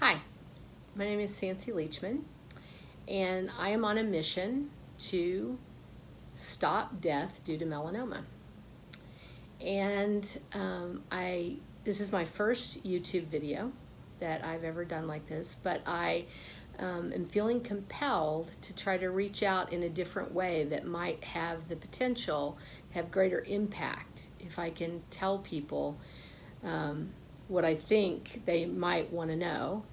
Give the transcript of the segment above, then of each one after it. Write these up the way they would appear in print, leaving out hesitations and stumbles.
Hi, my name is Sancy Leachman, and I am on a mission to stop death due to melanoma. And this is my first YouTube video that I've ever done like this, but I am feeling compelled to try to reach out in a different way that might have the potential to have greater impact if I can tell people what I think they might want to know,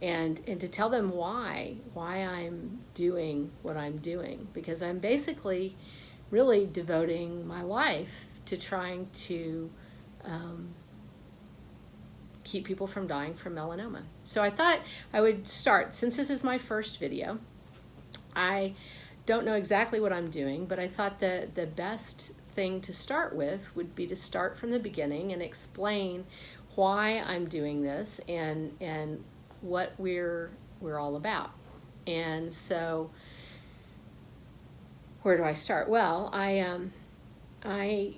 and to tell them why I'm doing what I'm doing, because I'm basically really devoting my life to trying to keep people from dying from melanoma. So I thought I would start, since this is my first video. I don't know exactly what I'm doing, but I thought that the best thing to start with would be to start from the beginning and explain why I'm doing this and what we're all about. And so, where do I start? Well, I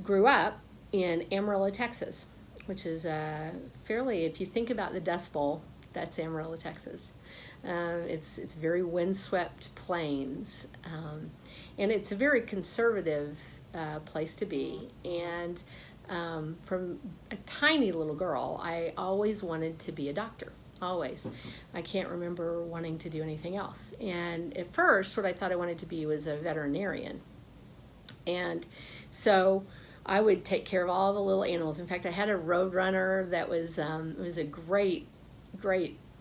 grew up in Amarillo, Texas, which is fairly, if you think about the Dust Bowl, that's Amarillo, Texas. It's very windswept plains, and it's a very conservative place to be. And from a tiny little girl, I always wanted to be a doctor. Always. I can't remember wanting to do anything else. And at first, what I thought I wanted to be was a veterinarian. And so I would take care of all the little animals. In fact, I had a roadrunner that was it was a great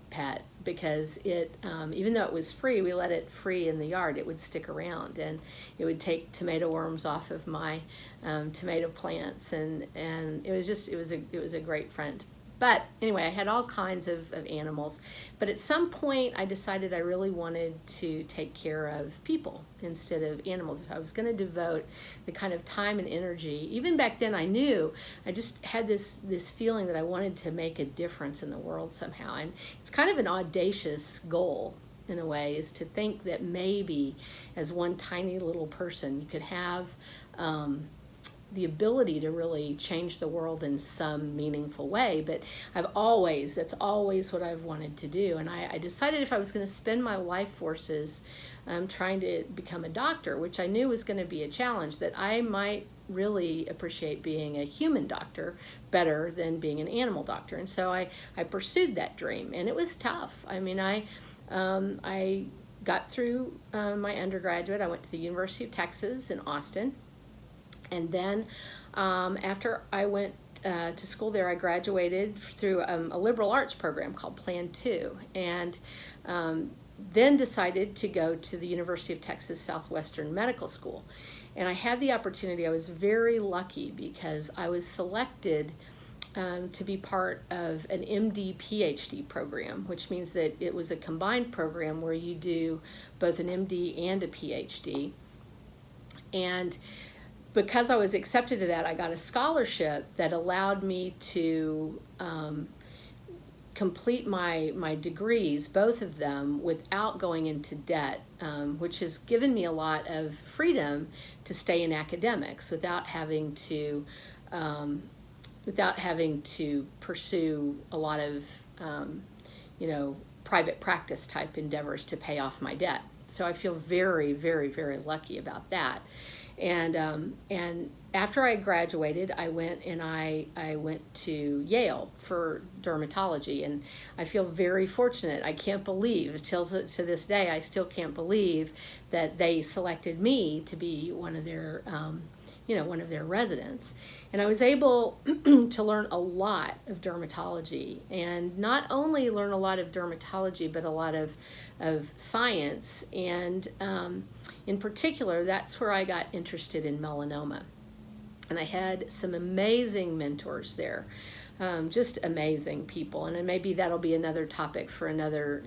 pet, because it even though it was free, we let it free in the yard. It would stick around, and it would take tomato worms off of my tomato plants, and it was a great friend. But anyway, I had all kinds of animals. But at some point, I decided I really wanted to take care of people instead of animals. If I was going to devote the kind of time and energy, even back then I knew, I just had this feeling that I wanted to make a difference in the world somehow. And it's kind of an audacious goal, in a way, is to think that maybe as one tiny little person you could have the ability to really change the world in some meaningful way. But that's always what I've wanted to do. And I decided if I was going to spend my life forces trying to become a doctor, which I knew was going to be a challenge, that I might really appreciate being a human doctor better than being an animal doctor. And so I pursued that dream, and it was tough. I mean, I got through my undergraduate. I went to the University of Texas in Austin. And then after I went to school there, I graduated through a liberal arts program called Plan 2, and then decided to go to the University of Texas Southwestern Medical School. And I had the opportunity. I was very lucky, because I was selected to be part of an MD PhD program, which means that it was a combined program where you do both an MD and a PhD. And because I was accepted to that, I got a scholarship that allowed me to complete my degrees, both of them, without going into debt, which has given me a lot of freedom to stay in academics without having to pursue a lot of private practice type endeavors to pay off my debt. So I feel very, very, very lucky about that. And after I graduated, I went to Yale for dermatology, and I feel very fortunate. I can't believe, to this day, I still can't believe that they selected me to be one of their residents. And I was able to learn a lot of dermatology, and not only learn a lot of dermatology, but a lot of science. And in particular, that's where I got interested in melanoma. And I had some amazing mentors there, just amazing people. And maybe that'll be another topic for another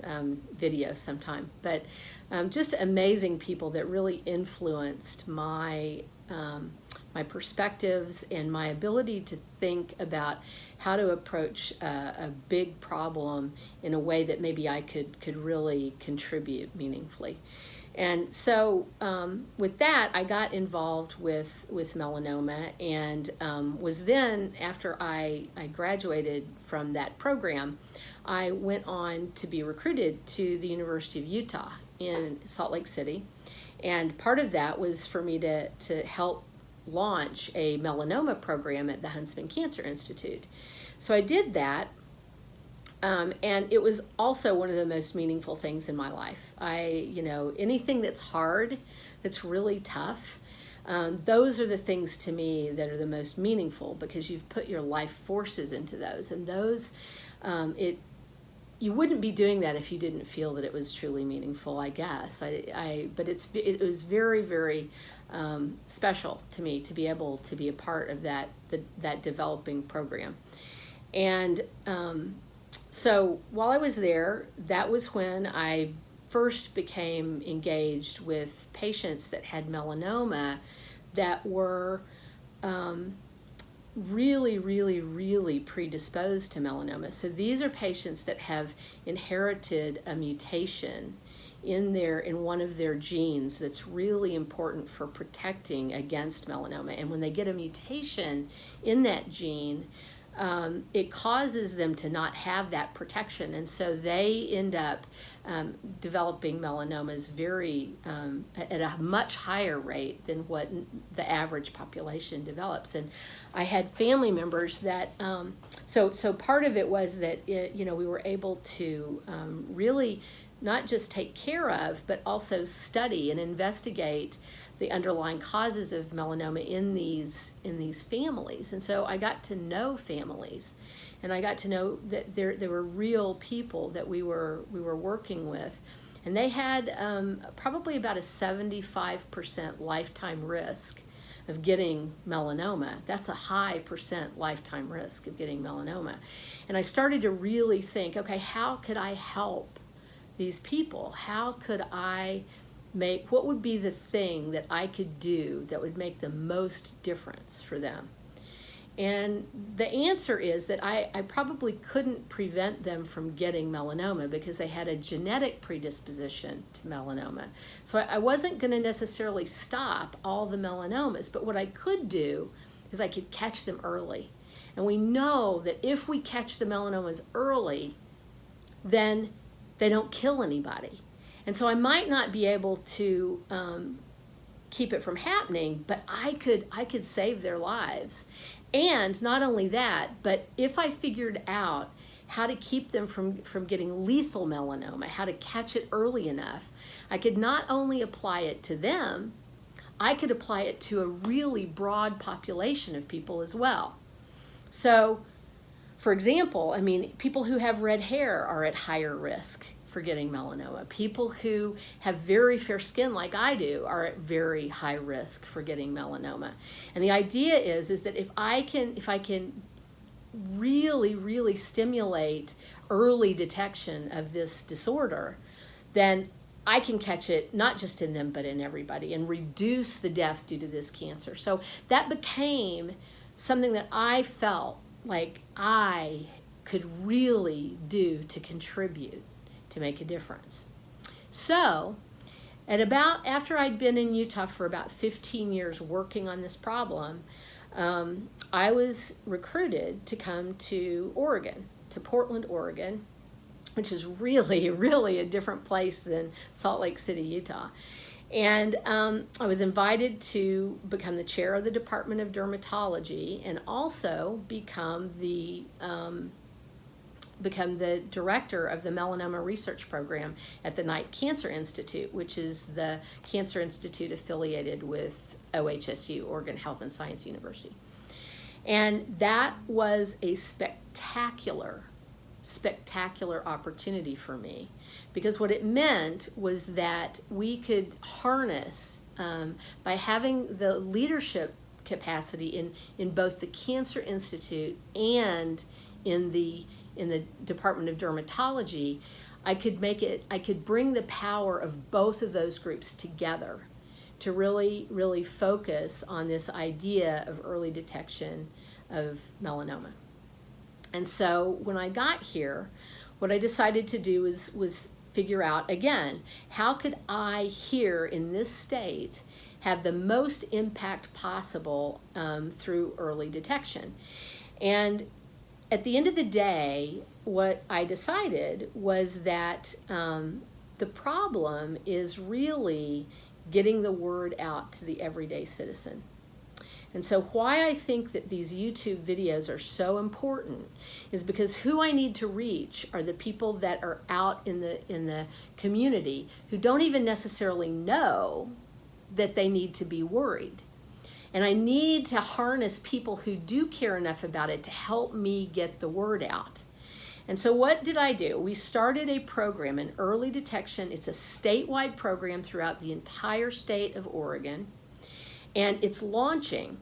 video sometime. But just amazing people that really influenced my perspectives and my ability to think about how to approach a big problem in a way that maybe I could really contribute meaningfully. And so with that, I got involved with melanoma, and was then, after I graduated from that program, I went on to be recruited to the University of Utah in Salt Lake City. And part of that was for me to help launch a melanoma program at the Huntsman Cancer Institute. So I did that. And it was also one of the most meaningful things in my life. Anything that's hard, that's really tough, those are the things to me that are the most meaningful, because you've put your life forces into those. And those, you wouldn't be doing that if you didn't feel that it was truly meaningful, I guess. But it was very, very special to me to be able to be a part of that developing program. And so while I was there, that was when I first became engaged with patients that had melanoma that were really, really, really predisposed to melanoma. So these are patients that have inherited a mutation in one of their genes that's really important for protecting against melanoma. And when they get a mutation in that gene, it causes them to not have that protection, and so they end up developing melanomas at a much higher rate than what the average population develops. And I had family members that, so part of it was that we were able to really not just take care of, but also study and investigate the underlying causes of melanoma in these families. And so I got to know families, and I got to know that there were real people that we were working with, and they had probably about a 75% lifetime risk of getting melanoma. That's a high percent lifetime risk of getting melanoma. And I started to really think, okay, how could I help these people? How could I what would be the thing that I could do that would make the most difference for them? And the answer is that I probably couldn't prevent them from getting melanoma because they had a genetic predisposition to melanoma. So I wasn't going to necessarily stop all the melanomas, but what I could do is I could catch them early. And we know that if we catch the melanomas early, then they don't kill anybody. And so I might not be able to keep it from happening, but I could save their lives. And not only that, but if I figured out how to keep them from getting lethal melanoma, how to catch it early enough, I could not only apply it to them, I could apply it to a really broad population of people as well. So, for example, people who have red hair are at higher risk for getting melanoma. People who have very fair skin like I do are at very high risk for getting melanoma. And the idea is that if I can really, really stimulate early detection of this disorder, then I can catch it not just in them but in everybody and reduce the death due to this cancer. So that became something that I felt like I could really do to contribute to make a difference. So after I'd been in Utah for about 15 years working on this problem, I was recruited to come to Oregon, to Portland, Oregon, which is really, really a different place than Salt Lake City, Utah. And I was invited to become the chair of the Department of Dermatology and also become the director of the Melanoma Research Program at the Knight Cancer Institute, which is the cancer institute affiliated with OHSU, Oregon Health and Science University. And that was a spectacular opportunity for me, because what it meant was that we could harness, by having the leadership capacity in both the Cancer Institute and in the Department of Dermatology, I could bring the power of both of those groups together to really, really focus on this idea of early detection of melanoma. And so when I got here, what I decided to do was figure out, again, how could I here in this state have the most impact possible through early detection. And at the end of the day, what I decided was that the problem is really getting the word out to the everyday citizen. And so why I think that these YouTube videos are so important is because who I need to reach are the people that are out in the community who don't even necessarily know that they need to be worried. And I need to harness people who do care enough about it to help me get the word out. And so what did I do? We started a program in early detection. It's a statewide program throughout the entire state of Oregon. And it's launching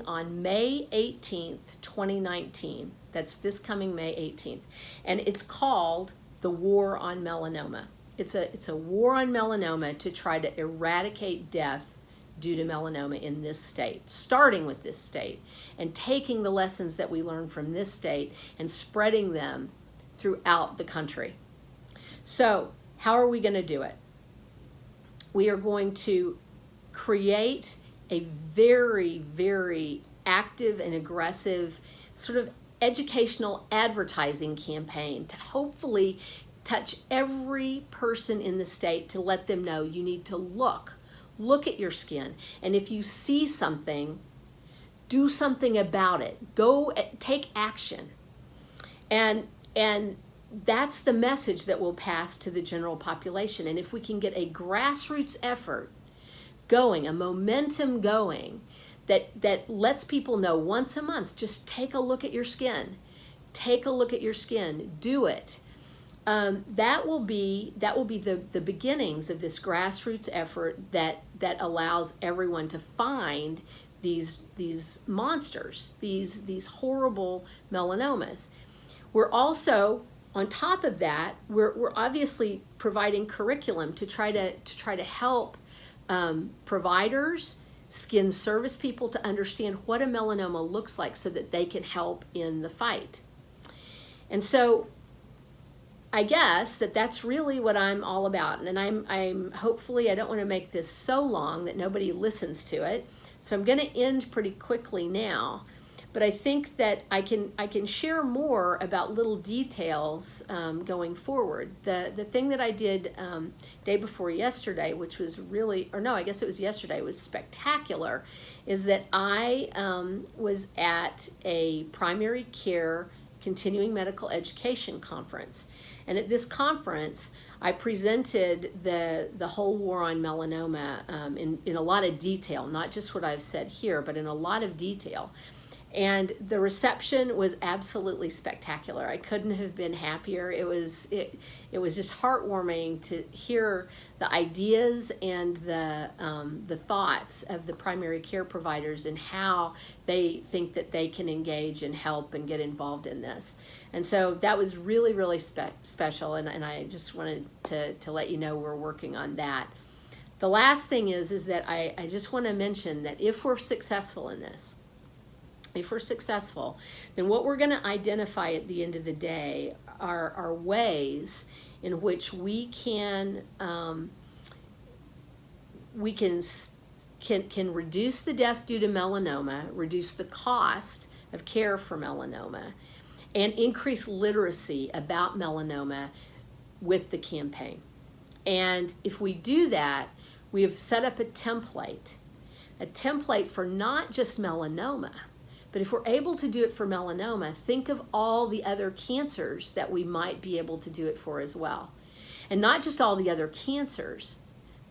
on May 18th, 2019. That's this coming May 18th. And it's called the War on Melanoma. It's a war on melanoma to try to eradicate death due to melanoma in this state, starting with this state and taking the lessons that we learned from this state and spreading them throughout the country. So how are we going to do it? We are going to create a very, very active and aggressive sort of educational advertising campaign to hopefully touch every person in the state to let them know you need to look at your skin. And if you see something, do something about it. Go take action. And that's the message that will pass to the general population. And if we can get a grassroots effort going, a momentum going, that lets people know once a month, just take a look at your skin. Take a look at your skin. Do it. That will be the beginnings of this grassroots effort that allows everyone to find these monsters, these horrible melanomas. We're also, on top of that, we're obviously providing curriculum to try to help providers, skin service people to understand what a melanoma looks like so that they can help in the fight. And so I guess that's really what I'm all about. And I'm hopefully, I don't want to make this so long that nobody listens to it. So I'm going to end pretty quickly now. But I think that I can share more about little details going forward. The thing that I did day before yesterday, which was really, or no, I guess it was yesterday, was spectacular, is that I was at a primary care continuing medical education conference. And at this conference, I presented the whole war on melanoma in a lot of detail, not just what I've said here, but in a lot of detail. And the reception was absolutely spectacular. I couldn't have been happier. It was just heartwarming to hear the ideas and the thoughts of the primary care providers and how they think that they can engage and help and get involved in this. And so that was really, really special. And I just wanted to let you know we're working on that. The last thing is that I just want to mention that if we're successful in this, then what we're going to identify at the end of the day are ways in which we can reduce the death due to melanoma, reduce the cost of care for melanoma, and increase literacy about melanoma with the campaign. And if we do that, we have set up a template for not just melanoma, but if we're able to do it for melanoma, think of all the other cancers that we might be able to do it for as well. And not just all the other cancers.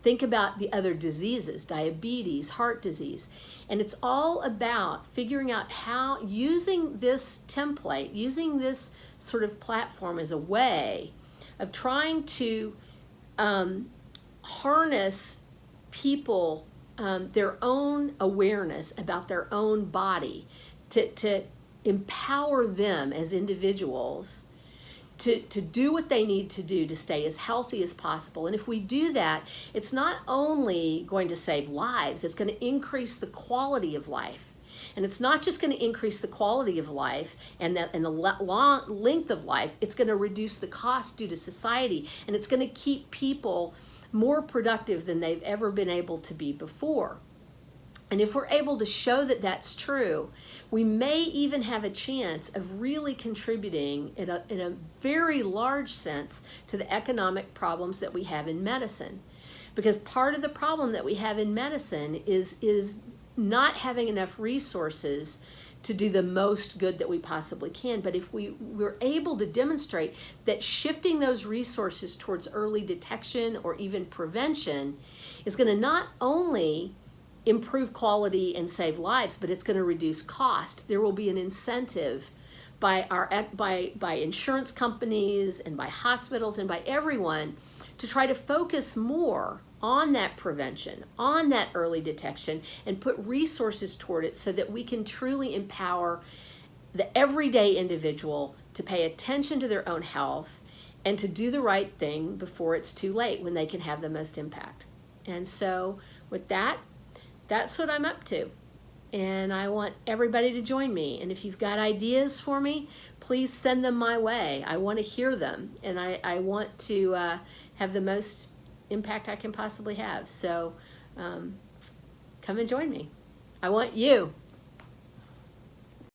Think about the other diseases, diabetes, heart disease. And it's all about figuring out how, using this template, using this sort of platform as a way of trying to harness people, their own awareness about their own body, to empower them as individuals to do what they need to do to stay as healthy as possible. And if we do that, it's not only going to save lives, it's going to increase the quality of life. And it's not just going to increase the quality of life and the long length of life, it's going to reduce the cost due to society, and it's going to keep people more productive than they've ever been able to be before. And if we're able to show that that's true, we may even have a chance of really contributing in a very large sense to the economic problems that we have in medicine. Because part of the problem that we have in medicine is not having enough resources to do the most good that we possibly can. But if we're able to demonstrate that shifting those resources towards early detection or even prevention is going to not only improve quality and save lives, but it's going to reduce cost. There will be an incentive by insurance companies and by hospitals and by everyone to try to focus more on that prevention, on that early detection, and put resources toward it so that we can truly empower the everyday individual to pay attention to their own health and to do the right thing before it's too late, when they can have the most impact. And so with that, that's what I'm up to. And I want everybody to join me. And if you've got ideas for me, please send them my way. I want to hear them. And I want to have the most impact I can possibly have. So come and join me. I want you.